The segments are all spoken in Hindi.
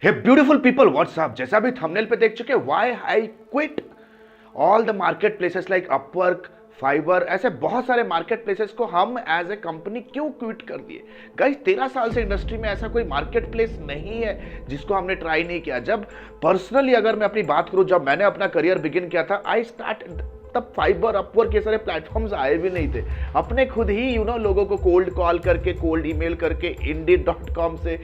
हे ब्यूटीफुल पीपल, व्हाट्सअप। जैसा भी थंबनेल पे देख चुके, why I quit all the market places like Upwork, fibre, ऐसे बहुत सारे मार्केट प्लेसेस को हम एज ए कंपनी क्यों क्विट कर दिए। गाइस 13 साल से इंडस्ट्री में ऐसा कोई मार्केट प्लेस नहीं है जिसको हमने ट्राई नहीं किया। जब पर्सनली अगर मैं अपनी बात करूं, जब मैंने अपना करियर बिगिन किया था, आई स्टार्ट, तब फाइबर, अपवर्क ये सारे प्लेटफॉर्म्स आए भी नहीं थे। अपने खुद ही लोगों को कोल्ड कॉल करके, कोल्ड ईमेल करके, Indeed.com से,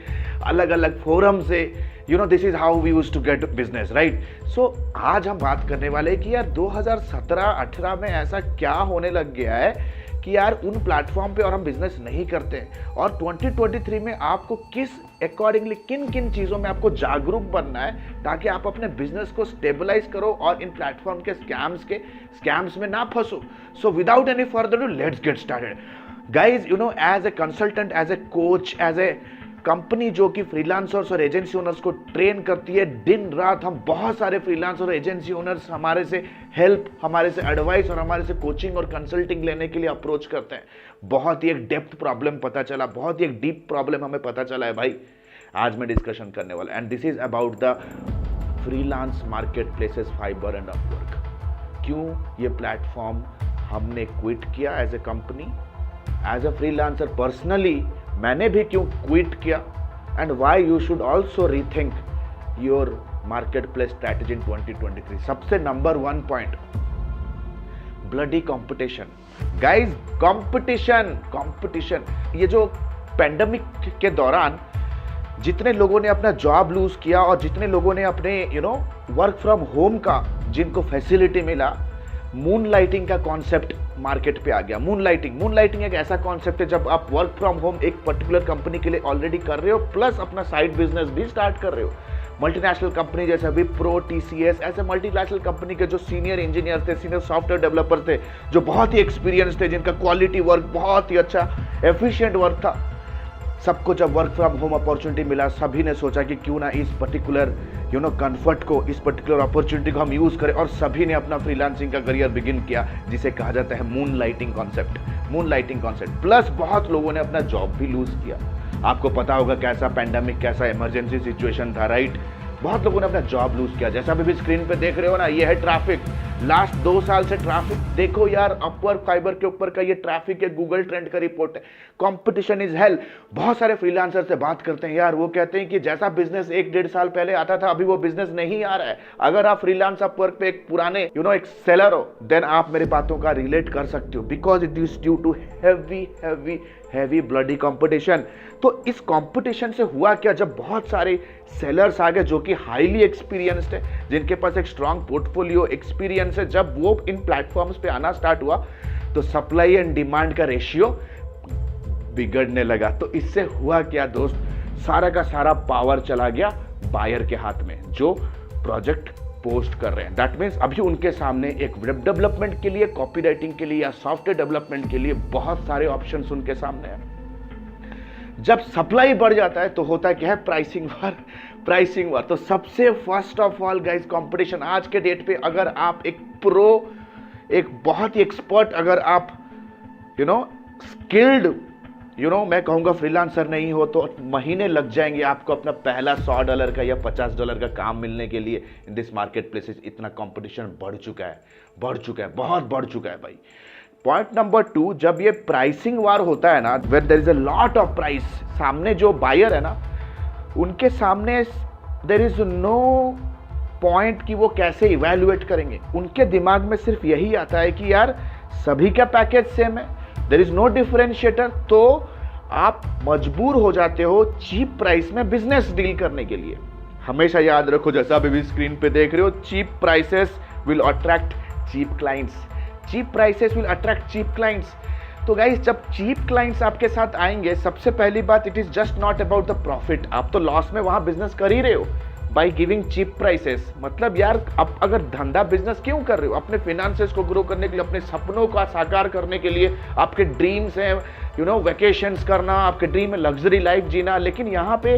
अलग अलग फोरम से, this is how we used to get business, right. So आज हम बात करने वाले हैं कि यार 2017-18 में ऐसा क्या होने लग गया है कि यार उन प्लेटफॉर्म पे और हम बिजनेस नहीं करते हैं, और 2023 में आपको किस अकॉर्डिंगली किन किन चीज़ों में आपको जागरूक बनना है ताकि आप अपने बिजनेस को स्टेबलाइज करो और इन प्लेटफॉर्म के स्कैम्स में ना फंसो। So without any further do, let's get started guys. As a consultant, as a coach, as a company जो कि फ्रीलांसर्स और एजेंसी ओनर्स को ट्रेन करती है, दिन रात हम बहुत सारे फ्रीलांसर और एजेंसी ओनर्स हमारे से हेल्प, हमारे से एडवाइस और हमारे से कोचिंग और कंसल्टिंग लेने के लिए अप्रोच करते हैं। बहुत ही एक डेप्थ प्रॉब्लम पता चला, बहुत ही एक डीप प्रॉब्लम हमें पता चला है भाई, आज मैं डिस्कशन करने वाला। And this is about the freelance marketplaces, Fiverr and Upwork. क्यों ये प्लेटफॉर्म हमने क्विट किया as a company, as a freelancer personally मैंने भी क्यों क्विट किया, and why you should also rethink your marketplace strategy in 2023। सबसे number 1 point, bloody competition. Guys competition, ये जो पेंडेमिक के दौरान जितने लोगों ने अपना जॉब लूज किया और जितने लोगों ने अपने वर्क फ्रॉम होम का जिनको फैसिलिटी मिला, मून लाइटिंग का कॉन्सेप्ट मार्केट पे आ गया। मून लाइटिंग एक ऐसा कॉन्सेप्ट है जब आप वर्क फ्रॉम होम एक पर्टिकुलर कंपनी के लिए ऑलरेडी कर रहे हो, प्लस अपना साइड बिजनेस भी स्टार्ट कर रहे हो। मल्टीनेशनल कंपनी जैसे विप्रो, TCS, ऐसे मल्टीनेशनल कंपनी के जो सीनियर इंजीनियर थे, सीनियर सॉफ्टवेयर डेवलपर थे, जो बहुत ही एक्सपीरियंस थे, जिनका क्वालिटी वर्क बहुत ही अच्छा, एफिशिएंट वर्क था, सबको जब वर्क फ्रॉम होम अपॉर्चुनिटी मिला, सभी ने सोचा कि क्यों ना इस पर्टिकुलर कंफर्ट को, इस पर्टिकुलर अपॉर्चुनिटी को हम यूज करें, और सभी ने अपना फ्रीलांसिंग का करियर बिगिन किया, जिसे कहा जाता है मून लाइटिंग कॉन्सेप्ट। प्लस बहुत लोगों ने अपना जॉब भी लूज किया। आपको पता होगा कैसा पेंडेमिक, कैसा इमरजेंसी सिचुएशन था, राइट। बहुत लोगों ने अपना जॉब लूज किया। जैसा भी स्क्रीन पे देख रहे हो ना, ये है ट्रैफिक। लास्ट 2 साल से ट्रैफिक देखो यार, अपवर्क, फाइबर के ऊपर का ये ट्रैफिक है, गूगल ट्रेंड का रिपोर्ट है। Competition is hello. बहुत सारे फ्रीलांसर से बात करते हैं यार, वो कहते हैं कि जैसा बिजनेस 1-1.5 साल पहले आता था, अभी वो बिजनेस नहीं आ रहा है। अगर आप फ्रीलांस अपवर्क पे एक पुराने एक सेलर हो, देन आप मेरी बातों का रिलेट कर सकते हो, because it is due to heavy bloody competition. तो इस कंपटीशन से हुआ क्या, जब बहुत सारे सेलर्स आ गए जो कि हाईली एक्सपीरियंस्ड है, जिनके पास एक स्ट्रांग पोर्टफोलियो एक्सपीरियंस है, जब वो इन प्लेटफॉर्म्स पे आना स्टार्ट हुआ, तो सप्लाई एंड डिमांड का रेशियो बिगड़ने लगा। तो इससे हुआ क्या दोस्त, सारा का सारा पावर चला गया बायर के हाथ में, जो प्रोजेक्ट पोस्ट कर रहे हैं। दैट मीन्स अभी उनके सामने एक वेब डेवलपमेंट के लिए, कॉपी राइटिंग के लिए या सॉफ्टवेयर डेवलपमेंट के लिए बहुत सारे ऑप्शंस उनके सामने हैं। जब सप्लाई बढ़ जाता है तो होता है क्या है, प्राइसिंग वार। तो सबसे first of all guys, competition आज के डेट पे, अगर आप एक प्रो, एक बहुत ही एक्सपर्ट, अगर आप स्किल्ड, मैं कहूंगा फ्रीलांसर नहीं हो, तो महीने लग जाएंगे आपको अपना पहला $100 का या $50 का काम मिलने के लिए। इन दिस मार्केट प्लेसेस इतना कंपटीशन बढ़ चुका है, बहुत बढ़ चुका है भाई। पॉइंट नंबर 2, जब ये प्राइसिंग वार होता है ना, where there is a lot of price, सामने जो बायर है ना, उनके सामने देयर इज नो पॉइंट कि वो कैसे इवैल्यूएट करेंगे। उनके दिमाग में सिर्फ यही आता है कि यार सभी का पैकेज सेम है, देयर इज नो डिफरेंशिएटर। तो आप मजबूर हो जाते हो चीप प्राइस में बिजनेस डील करने के लिए। हमेशा याद रखो, जैसा अभी भी स्क्रीन पे देख रहे हो, cheap prices will attract cheap clients. तो गाइस, जब चीप क्लाइंट्स आपके साथ आएंगे, सबसे पहली बात, it is just not about the profit. आप तो लॉस में वहां बिजनेस कर ही रहे हो बाय गिविंग चीप प्राइसेस। मतलब यार, आप अगर धंधा बिजनेस क्यों कर रहे हो, अपने फाइनेंसेस को ग्रो करने के लिए, अपने सपनों का साकार करने के लिए, आपके ड्रीम्स हैं वेकेशंस करना, आपके ड्रीम है लग्जरी लाइफ जीना। लेकिन यहाँ पे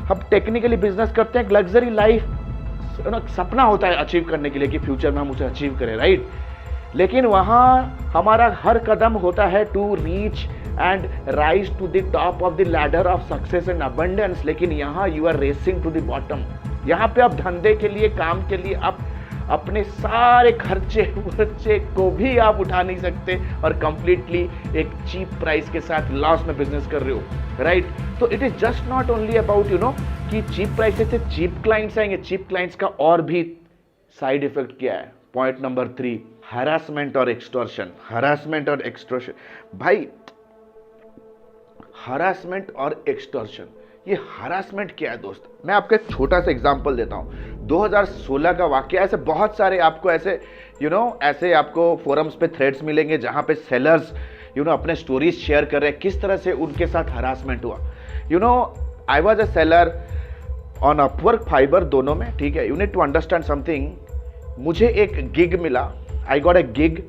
हम टेक्निकली बिजनेस करते हैं, लग्जरी लाइफ सपना होता है अचीव करने के लिए कि फ्यूचर में हम उसे अचीव करें, राइट। लेकिन वहां हमारा हर कदम होता है to reach and rise to the top of the ladder of success and abundance, लेकिन यहाँ you are racing to the bottom. यहाँ पे आप धंधे के लिए, काम के लिए आप अपने सारे खर्चे वर्चे को भी आप उठा नहीं सकते और कंप्लीटली एक चीप प्राइस के साथ लॉस में बिजनेस कर रहे हो, राइट? तो it is just not only about कि चीप प्राइस से चीप क्लाइंट्स आएंगे। चीप क्लाइंट्स का और भी साइड इफेक्ट क्या है? पॉइंट नंबर 3, हरासमेंट और एक्सटॉर्शन। हरासमेंट और एक्सटॉर्शन, भाई हरासमेंट और एक्सटॉर्शन, ये हरासमेंट क्या है दोस्त? मैं आपको एक छोटा सा एग्जांपल देता हूं। 2016 का वाकया। ऐसे बहुत सारे आपको ऐसे ऐसे आपको फोरम्स पे थ्रेड्स मिलेंगे जहां पे सेलर्स अपने स्टोरीज शेयर कर रहे हैं किस तरह से उनके साथ हरासमेंट हुआ। I was a seller on Upwork, Fiverr, दोनों में, ठीक है। You need to understand something. मुझे एक गिग मिला, आई गॉट अ गिग,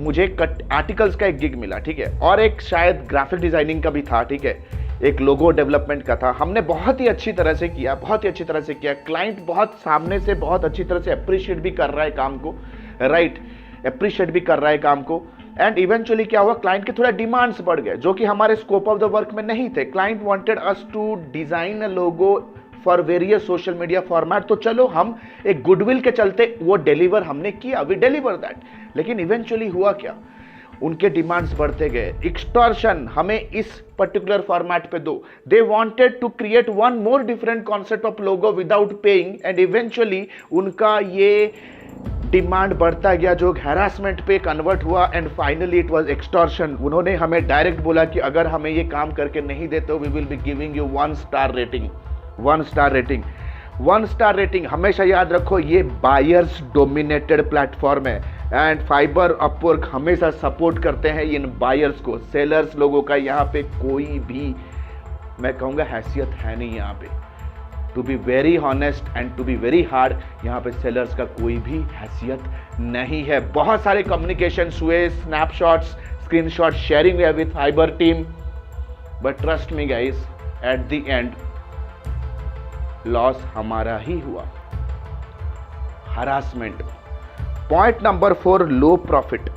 मुझे आर्टिकल्स का एक गिग मिला, ठीक है, और एक शायद ग्राफिक डिजाइनिंग का भी था, ठीक है, एक लोगो डेवलपमेंट का था। हमने बहुत ही अच्छी तरह से किया, बहुत ही अच्छी तरह से किया। क्लाइंट बहुत सामने से बहुत अच्छी तरह से अप्रिशिएट भी कर रहा है काम को, राइट, अप्रिशिएट भी कर रहा है काम को। एंड इवेंचुअली क्या हुआ, क्लाइंट के थोड़ा डिमांड्स बढ़ गए जो कि हमारे स्कोप ऑफ द वर्क में नहीं थे। Client wanted us to design a logo for various social media format. तो चलो हम एक गुडविल के चलते वो डिलीवर हमने किया, वी डिलीवर दैट। लेकिन इवेंचुअली हुआ क्या, उनके डिमांड्स बढ़ते गए। एक्सटॉर्शन, हमें इस पर्टिकुलर फॉर्मेट पे दो। They wanted to create one more different concept of logo without paying, and eventually उनका ये डिमांड बढ़ता गया जो हैरासमेंट पे कन्वर्ट हुआ, and finally it was extortion. उन्होंने हमें डायरेक्ट बोला कि अगर हमें ये काम करके नहीं देते we will be giving you 1 star rating. 1 star rating, 1 star rating. हमेशा याद रखो ये बायर्स डोमिनेटेड प्लेटफॉर्म है, एंड फाइबर, अपवर्क हमेशा सपोर्ट करते हैं इन बायर्स को। सेलर्स लोगों का यहाँ पे कोई भी, मैं कहूँगा, हैसियत है नहीं यहाँ पे। To be very honest and to be very hard, यहाँ पे सेलर्स का कोई भी हैसियत नहीं है। बहुत सारे कम्युनिकेशन हुए, स्नैपशॉट्स, स्क्रीनशॉट शेयरिंग हुआ with fibre team, but trust me guys, at the end loss हमारा ही हुआ। हरासमेंट। पॉइंट नंबर 4, लो प्रॉफिट।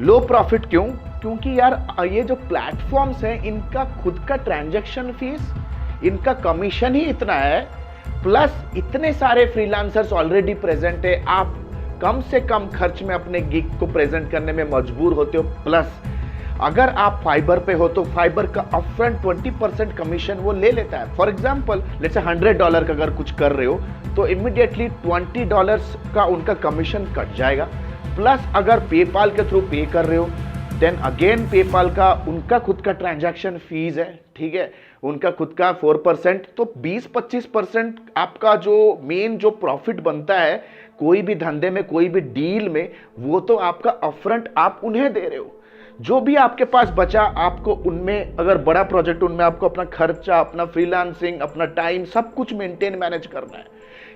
लो प्रॉफिट क्यों? क्योंकि यार ये जो प्लेटफॉर्म्स हैं इनका खुद का ट्रांजैक्शन फीस, इनका कमीशन ही इतना है, प्लस इतने सारे फ्रीलांसर्स ऑलरेडी प्रेजेंट है। आप कम से कम खर्च में अपने गिग को प्रेजेंट करने में मजबूर होते हो। प्लस अगर आप फाइबर पे हो तो फाइबर का अपफ्रंट 20% कमीशन वो ले लेता है। फॉर एग्जांपल लेट्स से $100 का अगर कुछ कर रहे हो तो इमीडिएटली $20 का उनका कमीशन कट जाएगा। प्लस अगर पेपाल के थ्रू पे कर रहे हो देन अगेन पेपाल का उनका खुद का ट्रांजैक्शन फीस है, ठीक है, उनका खुद का 4%। तो 20-25% आपका जो मेन जो प्रॉफिट बनता है कोई भी धंधे में, कोई भी डील में, वो तो आपका अपफ्रंट आप उन्हें दे रहे हो। जो भी आपके पास बचा आपको उनमें, अगर बड़ा प्रोजेक्ट, उनमें आपको अपना खर्चा, अपना फ्रीलांसिंग, अपना टाइम, सब कुछ मेंटेन मैनेज करना है।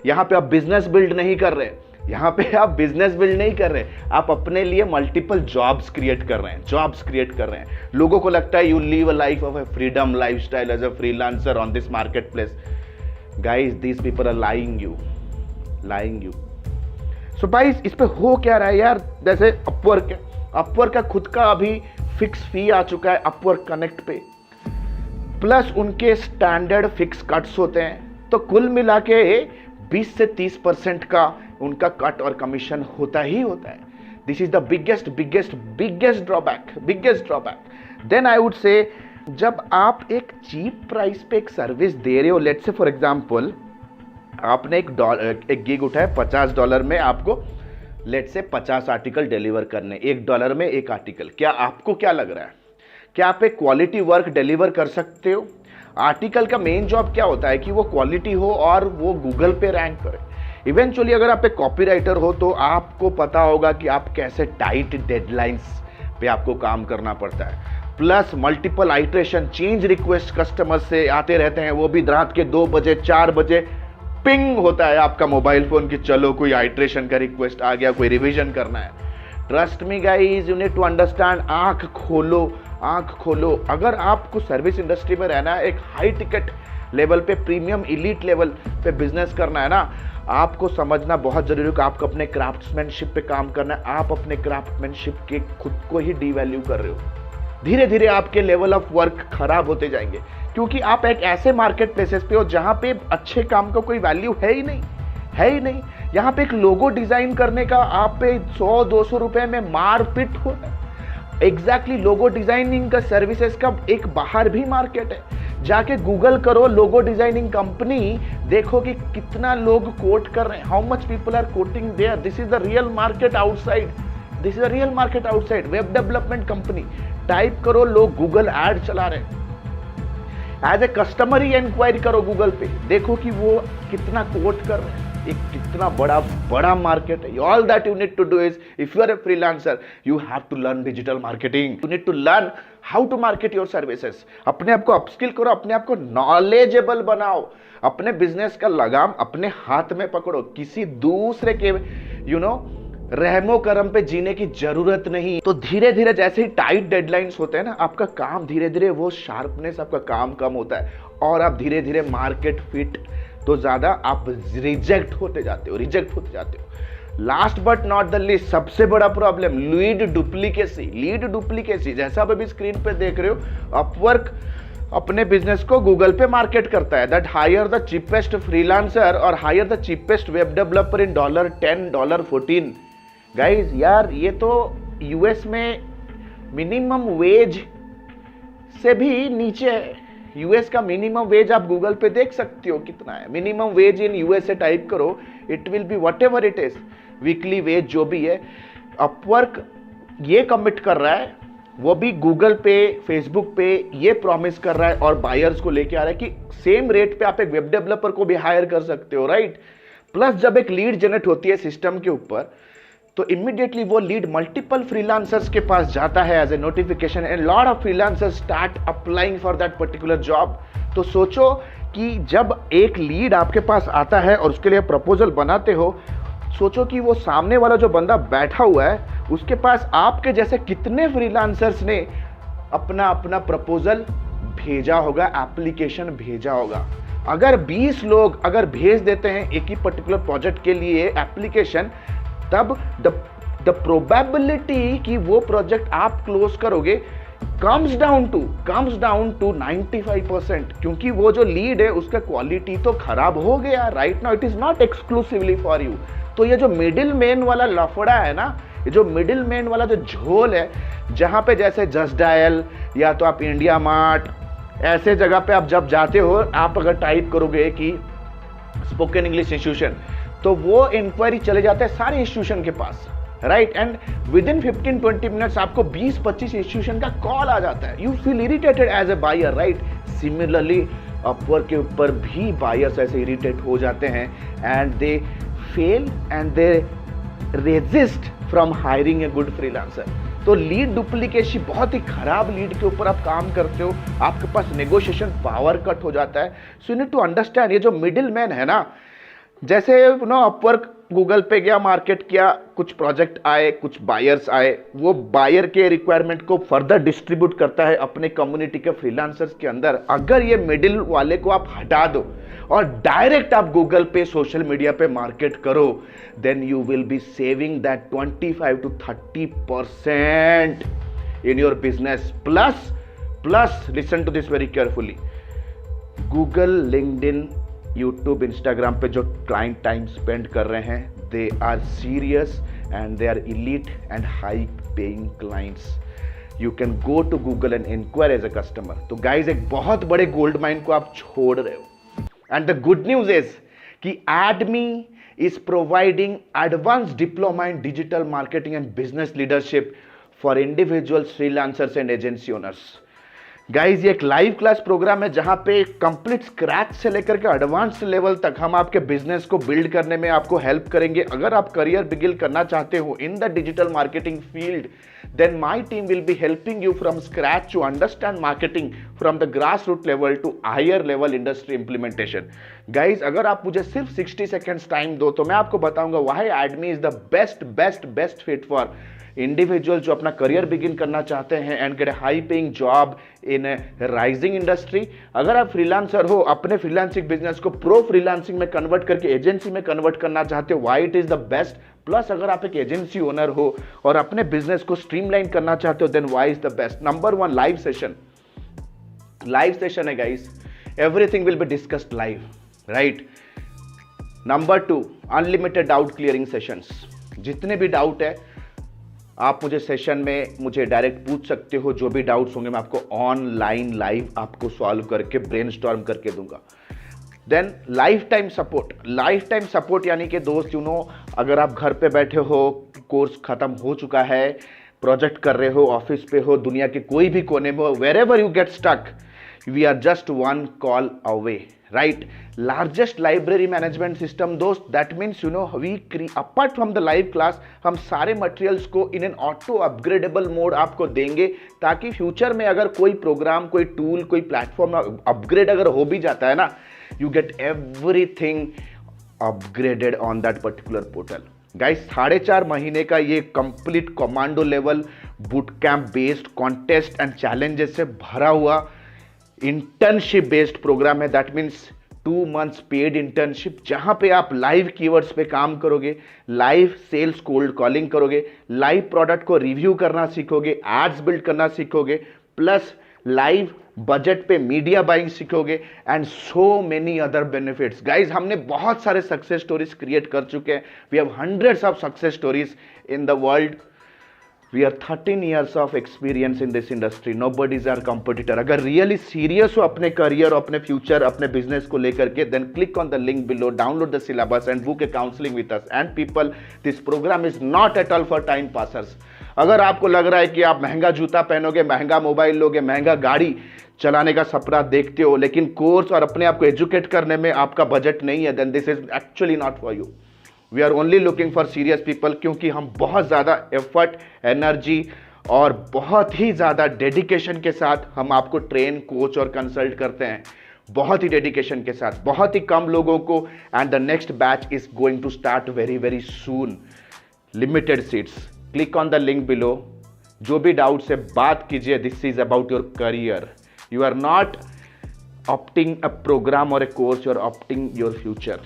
यहाँ पे आप बिजनेस बिल्ड नहीं कर रहे, यहाँ पे आप बिजनेस बिल्ड नहीं कर रहे, आप अपने लिए मल्टीपल जॉब्स क्रिएट कर रहे हैं, जॉब्स क्रिएट कर रहे हैं। लोगों को लगता है you live a life of a freedom lifestyle as a freelancer on this market place. Guys these people are lying you. So guys इस पे हो क्या रहा है यार, जैसे अपवर्क है, अपवर्क का खुद का अभी फिक्स फी आ चुका है अपवर्क कनेक्ट पे, प्लस उनके स्टैंडर्ड फिक्स कट्स होते हैं। तो कुल मिला के 20 से 30% का उनका कट और कमीशन होता ही होता है। This is the biggest drawback. Then I would say जब आप एक चीप प्राइस पे एक सर्विस दे रहे हो, लेट्स से फॉर एग्जांपल आपने एक गिग उठाया $50 में, आपको लेट्स से 50 आर्टिकल डिलीवर करने, $1 में एक आर्टिकल। क्या आपको क्या लग रहा है, क्या आप एक क्वालिटी वर्क डिलीवर कर सकते हो? आर्टिकल का मेन जॉब क्या होता है कि वो क्वालिटी हो और वो गूगल पे रैंक करे। इवेंचुअली अगर आप एक कॉपीराइटर हो तो आपको पता होगा कि आप कैसे टाइट डेडलाइंस पे आपको काम करना पड़ता है। Plus multiple iteration, change request customer से आते रहते हैं, वो भी रात के 2 बजे 4 बजे पिंग होता है आपका मोबाइल फोन कि चलो कोई आइट्रेशन का रिक्वेस्ट आ गया, कोई रिवीजन करना है। Trust me guys, you need to understand. आंख खोलो। अगर आपको सर्विस इंडस्ट्री में रहना है, एक हाई टिकट लेवल पे, प्रीमियम इलीट लेवल पे बिजनेस करना है ना, आपको समझना बहुत जरूरी है कि आपको अपने क्राफ्ट्समैनशिप पे काम करना है। आप अपने क्राफ्ट्समैनशिप के खुद को ही डिवैल्यू कर रहे हो। धीरे धीरे आपके लेवल ऑफ वर्क खराब होते जाएंगे, क्योंकि आप एक ऐसे मार्केट प्लेसेस पे हो जहां पे अच्छे काम का कोई वैल्यू है ही नहीं, है ही नहीं। यहाँ पे एक लोगो डिजाइन करने का आप पे 100-200 रुपए में मारपीट हो रहा है। एग्जैक्टली लोगो डिजाइनिंग का सर्विसेज का एक बाहर भी मार्केट है। जाके गूगल करो लोगो डिजाइनिंग कंपनी, देखो कि कितना लोग कोट कर रहे हैं, how much people are quoting there. This is the real market outside, this is the real market outside. Web development company type करो, लोग गूगल एड चला रहे हैं। एज ए कस्टमर ही इंक्वायरी करो गूगल पे, देखो कि वो कितना कोट कर रहे हैं। एक कितना बड़ा मार्केट है। All that you need to do is, if you are a freelancer, you have to learn digital marketing. You need to learn how to market your services. अपने आप को अपस्किल करो, अपने आप को नॉलेजेबल बनाओ, अपने बिजनेस का लगाम अपने हाथ में पकड़ो। किसी दूसरे के रहमो करम पे जीने की जरूरत नहीं। तो धीरे धीरे जैसे ही टाइट डेडलाइंस होते हैं ना, आपका काम धीरे धीरे वो शार्पनेस, आपका काम कम होता है और आप धीरे धीरे मार्केट फिट तो ज्यादा आप रिजेक्ट होते जाते हो। Last but not the list, सबसे बड़ा प्रॉब्लम लीड डुप्लीकेसी। जैसा आप अभी स्क्रीन पे देख रहे हो, अपवर्क अपने बिजनेस को गूगल पे मार्केट करता है, that hire the cheapest freelancer और hire the cheapest web developer in $10, $14। Guys यार, ये तो यूएस में मिनिमम वेज से भी नीचे है। यूएस का मिनिमम वेज आप गूगल पे देख सकते हो कितना है। मिनिमम वेज इन यूएस से टाइप करो, it will be whatever it is, weekly wage जो भी है। अपवर्क ये कमिट कर रहा है, वो भी गूगल पे फेसबुक पे ये प्रॉमिस कर रहा है और बायर्स को लेके आ रहा है कि सेम रेट पे आप एक वेब डेवलपर को भी हायर कर सकते हो, राइट। प्लस जब एक लीड जनरेट होती है सिस्टम के ऊपर, तो इमीडिएटली वो लीड मल्टीपल फ्रीलांसर्स के पास जाता है as a notification, and lot of freelancers start applying for that particular job. तो सोचो कि जब एक लीड आपके पास आता है और उसके लिए प्रपोजल बनाते हो, सोचो कि वो सामने वाला जो बंदा बैठा हुआ है, उसके पास आपके जैसे कितने फ्रीलांसर्स ने अपना अपना प्रपोजल भेजा होगा, एप्लीकेशन भेजा होगा। अगर 20 लोग अगर भेज देते हैं एक ही पर्टिकुलर प्रोजेक्ट के लिए एप्लीकेशन, तब द प्रोबेबिलिटी कि वो प्रोजेक्ट आप क्लोज करोगे कम्स डाउन टू 95%, क्योंकि वो जो लीड है उसका क्वालिटी तो खराब हो गया। Right now it is not exclusively for you. तो ये जो मिडिल मैन वाला लफड़ा है ना, ये जो मिडिल मैन वाला जो झोल है, जहां पे जैसे जस्ट डायल या तो आप इंडिया मार्ट ऐसे जगह पे आप जब जाते हो, आप अगर टाइप करोगे कि स्पोकन इंग्लिश इंस्टीट्यूशन, तो वो इंक्वायरी चले जाते हैं सारे इंस्टीट्यूशन के पास, right. And within 15-20 minutes आपको 20-25 इंस्टीट्यूशन का कॉल आ जाता है। You feel irritated as a buyer, right. Similarly Upwork के ऊपर भी बायर्स ऐसे इरिटेट हो जाते हैं and they fail and they resist from hiring a good freelancer. तो लीड डुप्लीकेसी, बहुत ही खराब लीड के ऊपर आप काम करते हो, आपके पास नेगोशिएशन पावर कट हो जाता है। So you need to understand, ये जो मिडिल मैन है ना, जैसे अपवर्क गूगल पे गया, मार्केट किया, कुछ प्रोजेक्ट आए, कुछ बायर्स आए, वो बायर के रिक्वायरमेंट को फर्दर डिस्ट्रीब्यूट करता है अपने कम्युनिटी के फ्रीलांसर्स के अंदर। अगर ये मिडिल वाले को आप हटा दो और डायरेक्ट आप गूगल पे, सोशल मीडिया पे मार्केट करो, then you will be saving that 25 to 30% in your business. Plus listen to this very carefully, Google, LinkedIn, YouTube, Instagram पे जो क्लाइंट टाइम स्पेंड कर रहे हैं, they are serious and they are elite and high paying clients. You can go to Google and inquire as a customer. तो गाइज, एक बहुत बड़े गोल्ड माइन को आप छोड़ रहे हो। And the good news is कि Admi is providing advance diploma in digital marketing and business leadership for individuals, freelancers and agency owners. Guys, ये एक लाइव क्लास प्रोग्राम है जहां पे कंप्लीट स्क्रैच से लेकर के एडवांस लेवल तक हम आपके बिजनेस को बिल्ड करने में आपको हेल्प करेंगे। अगर आप करियर बिगिन करना चाहते हो in the digital marketing field, then my team will be helping you from scratch to understand marketing from the grassroots level to higher level industry implementation. Guys, अगर आप मुझे सिर्फ 60 seconds टाइम दो तो मैं आपको बताऊंगा why ADME is the best fit for individual जो अपना करियर बिगिन करना चाहते हैं and gate A high paying job in A rising industry. अगर आप फ्रीलांसर हो, अपने फ्रीलांसिंग बिजनेस को प्रो फ्रीलांसिंग में कन्वर्ट करके एजेंसी में कन्वर्ट करना चाहते हो, why it is the best. Plus अगर आप एक एजेंसी ओनर हो और अपने बिजनेस को स्ट्रीमलाइन करना चाहते हो, then why is the best. Number 1, live session. Live session है guys, everything will be discussed live, right. Number 2, unlimited doubt clearing sessions. जितने भी डाउट है आप मुझे सेशन में मुझे डायरेक्ट पूछ सकते हो, जो भी डाउट्स होंगे मैं आपको ऑनलाइन लाइव आपको सॉल्व करके ब्रेनस्टॉर्म करके दूंगा। Then lifetime support. Lifetime support यानी कि दोस्त अगर आप घर पे बैठे हो, कोर्स खत्म हो चुका है, प्रोजेक्ट कर रहे हो, ऑफिस पे हो, दुनिया के कोई भी कोने में हो, wherever you get stuck, we are just 1 call away, right. Largest library management system दोस्त, that means we apart from the live class हम सारे मटेरियल्स को in an auto upgradable mode आपको देंगे, ताकि फ्यूचर में अगर कोई प्रोग्राम, कोई टूल, कोई प्लेटफॉर्म अपग्रेड अगर हो भी जाता है ना, you get everything upgraded on that particular portal. Guys, 4.5 महीने का ये complete commando level boot camp based contest and challenges से भरा हुआ इंटर्नशिप बेस्ड प्रोग्राम है। That means 2 months paid internship, जहां पे आप लाइव कीवर्ड्स पे काम करोगे, लाइव सेल्स कोल्ड कॉलिंग करोगे, लाइव प्रोडक्ट को रिव्यू करना सीखोगे, एड्स बिल्ड करना सीखोगे, प्लस लाइव बजट पे मीडिया बाइंग सीखोगे and so many other benefits. Guys, हमने बहुत सारे सक्सेस स्टोरीज क्रिएट कर चुके हैं। We have hundreds of success stories in the world. We are 13 years of experience in this industry. Nobody is our competitor. अगर रियली सीरियस हो अपने करियर, अपने फ्यूचर, अपने बिजनेस को लेकर के, then click on the link below, download the syllabus and book a counselling with us. And people, this program is not at all for time passers. अगर आपको लग रहा है कि आप महंगा जूता पहनोगे, महंगा मोबाइल लोगे, महंगा गाड़ी चलाने का सपना देखते हो, लेकिन कोर्स और अपने आप को एजुकेट करने में आपका बजट नहीं है, then this is actually not for you. We are only looking for serious people, क्योंकि हम बहुत ज़्यादा एफर्ट, एनर्जी और बहुत ही ज़्यादा डेडिकेशन के साथ हम आपको ट्रेन, कोच और कंसल्ट करते हैं। बहुत ही डेडिकेशन के साथ, बहुत ही कम लोगों को। And the next batch is going to start very very soon. Limited seats. Click on the link below. जो भी डाउट से बात कीजिए। This is about your career. You are not opting a program or a course, you are opting your future.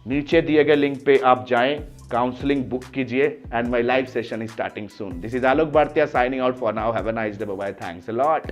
नीचे दिए गए लिंक पे आप जाएं, काउंसलिंग बुक कीजिए and my live session is starting soon. This is Alok Bharatiya signing out for now. Have a nice day, bye bye, thanks a lot.